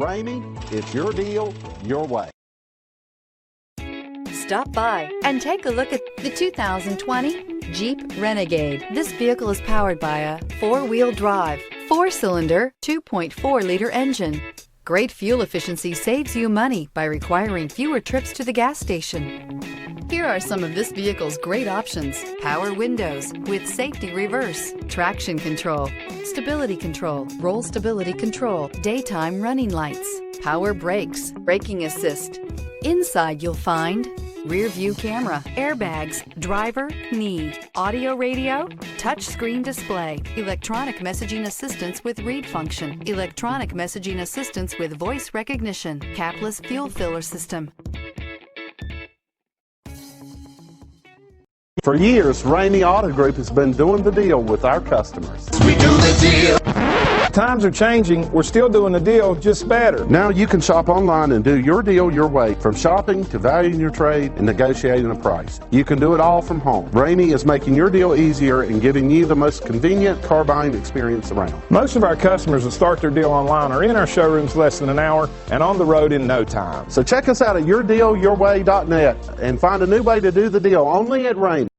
Ramey, it's your deal, your way. Stop by and take a look at the 2020 Jeep Renegade. This vehicle is powered by a four-wheel drive, four-cylinder, 2.4-liter engine. Great fuel efficiency saves you money by requiring fewer trips to the gas station. Here are some of this vehicle's great options: power windows with safety reverse, traction control, stability control, roll stability control, daytime running lights, power brakes, braking assist. Inside you'll find rear view camera, airbags, driver, knee, audio radio, touchscreen display, electronic messaging assistance with read function, electronic messaging assistance with voice recognition, capless fuel filler system. For years, Ramey Auto Group has been doing the deal with our customers. We do the deal. Times are changing. We're still doing the deal, just better. Now you can shop online and do your deal your way, from shopping to valuing your trade and negotiating a price. You can do it all from home. Ramey is making your deal easier and giving you the most convenient car buying experience around. Most of our customers that start their deal online are in our showrooms less than an hour and on the road in no time. So check us out at yourdealyourway.net and find a new way to do the deal only at Ramey.